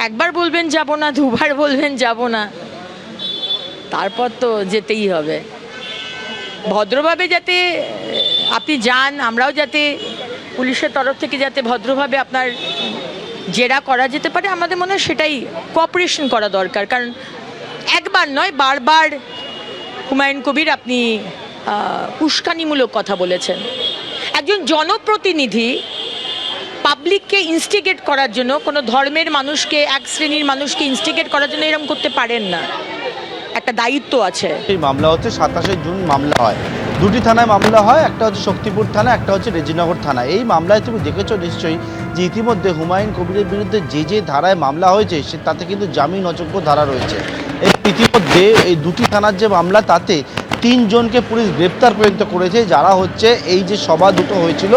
একবার বলবেন যাব না, দুবার বলবেন যাব না, তারপর তো যেতেই হবে। ভদ্রভাবে যাতে আপনি যান, আমরাও যাতে পুলিশের তরফ থেকে যাতে ভদ্রভাবে আপনার জেরা করা যেতে পারে, আমাদের মনে হয় সেটাই কোঅপারেশন করা দরকার। কারণ একবার নয়, বারবার হুমায়ুন কবির আপনি উস্কানিমূলক কথা বলেছেন। একজন জনপ্রতিনিধি পাবলিককে ইনস্টিগেট করার জন্য, কোনো ধর্মের মানুষকে, এক শ্রেণীর মানুষকে ইনস্টিগেট করার জন্য এরকম করতে পারেন না, একটা দায়িত্ব আছে। এই মামলা হচ্ছে 27 জুন মামলা হয়, দুটি থানায় মামলা হয়, একটা হচ্ছে শক্তিপুর থানা, একটা হচ্ছে রেজিনগর থানা। এই মামলায় তুমি দেখেছো নিশ্চয়ই যে ইতিমধ্যে হুমায়ুন কবিরের বিরুদ্ধে যে যে ধারায় মামলা হয়েছে তাতে কিন্তু জামিন অযোগ্য ধারা রয়েছে। এই ইতিমধ্যে এই দুটি থানার যে মামলা তাতে 3 জনকে পুলিশ গ্রেপ্তার পর্যন্ত করেছে, যারা হচ্ছে এই যে সভা দুটো হয়েছিল,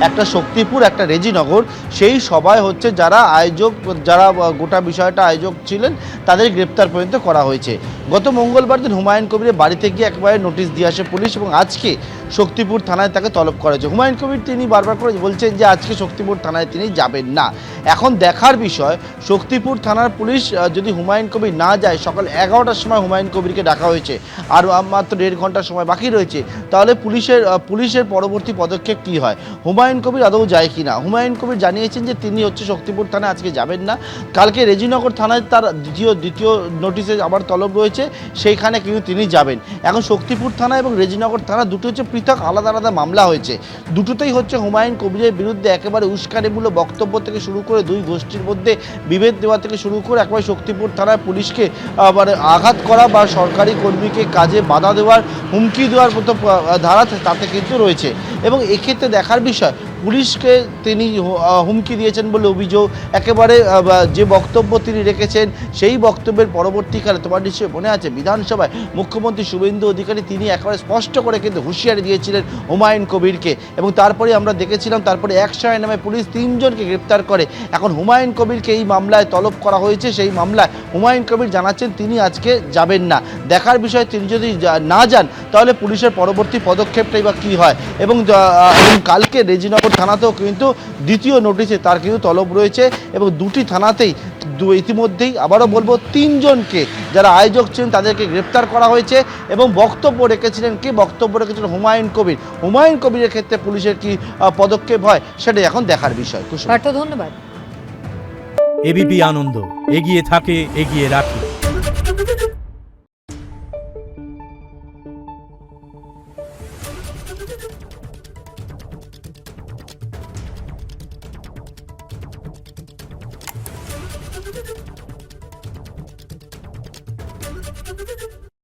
একটা শক্তিপুর একটা রেজিনগর, সেই সভায় হচ্ছে যারা আয়োজক, যারা গোটা বিষয়টা আয়োজক ছিলেন, তাদের গ্রেপ্তার পর্যন্ত করা হয়েছে। গত মঙ্গলবার দিন হুমায়ুন কবিরের বাড়িতে গিয়ে একবারে নোটিশ দিয়ে আসে পুলিশ এবং আজকে শক্তিপুর থানায় তাকে তলব করা হয়েছে। হুমায়ুন কবির তিনি বারবার করে বলছেন যে আজকে শক্তিপুর থানায় তিনি যাবেন না। এখন দেখার বিষয়, শক্তিপুর থানার পুলিশ যদি হুমায়ুন কবির না যায়, সকাল 11টার সময় হুমায়ুন কবিরকে ডাকা হয়েছে, আর মাত্র 1.5 ঘন্টার সময় বাকি রয়েছে, তাহলে পুলিশের পরবর্তী পদক্ষেপ কী হয়, হুমায়ুন কবির আদৌ যায় কি না। হুমায়ুন কবির জানিয়েছেন যে তিনি হচ্ছে শক্তিপুর থানায় আজকে যাবেন না, কালকে রেজিনগর থানায় তার দ্বিতীয় নোটিশে আবার তলব রয়েছে, সেইখানে কিন্তু তিনি যাবেন। এখন শক্তিপুর থানা এবং রেজিনগর থানা দুটো হচ্ছে পৃথক আলাদা আলাদা মামলা হয়েছে, দুটোতেই হচ্ছে হুমায়ুন কবিরের বিরুদ্ধে একেবারে উস্কানিমূলক বক্তব্য থেকে শুরু করে দুই গোষ্ঠীর মধ্যে বিভেদ দেওয়া থেকে শুরু করে একবারে শক্তিপুর থানায় পুলিশকে মানে আঘাত করা বা সরকারি কর্মীকে কাজে বাধা দেওয়ার, হুমকি দেওয়ার মতো ধারা তাতে কিন্তু রয়েছে। এবং এক্ষেত্রে দেখার বিষয়, পুলিশকে তিনি হুমকি দিয়েছেন বলে অভিযোগ, একেবারে যে বক্তব্য তিনি রেখেছেন সেই বক্তব্যের পরবর্তীকালে তোমার নিশ্চয়ই মনে আছে বিধানসভায় মুখ্যমন্ত্রী শুভেন্দু অধিকারী তিনি একেবারে স্পষ্ট করে কিন্তু হুঁশিয়ারি দিয়েছিলেন হুমায়ুন কবিরকে, এবং তারপরে আমরা দেখেছিলাম তারপরে 100 নামে পুলিশ 3 জনকে গ্রেপ্তার করে। এখন হুমায়ুন কবিরকে এই মামলায় তলব করা হয়েছে, সেই মামলায় হুমায়ুন কবির জানাচ্ছেন তিনি আজকে যাবেন না। দেখার বিষয়, তিনি যদি না যান তাহলে পুলিশের পরবর্তী পদক্ষেপটাই বা কী হয়। এবং কালকে রেজিনগর থানাতেও কিন্তু দ্বিতীয় নোটিশে তার কিন্তু তলব রয়েছে, এবং দুটি থানাতেই ইতিমধ্যেই আবারও বলবো 3 জনকে যারা আয়োজক ছিলেন তাদেরকে গ্রেপ্তার করা হয়েছে, এবং বক্তব্য রেখেছিলেন হুমায়ুন কবির। হুমায়ুন কবিরের ক্ষেত্রে পুলিশের কি পদক্ষেপ হয় সেটাই এখন দেখার বিষয়। ধন্যবাদ। এবিপি আনন্দ, এগিয়ে থাকে, এগিয়ে রাখে।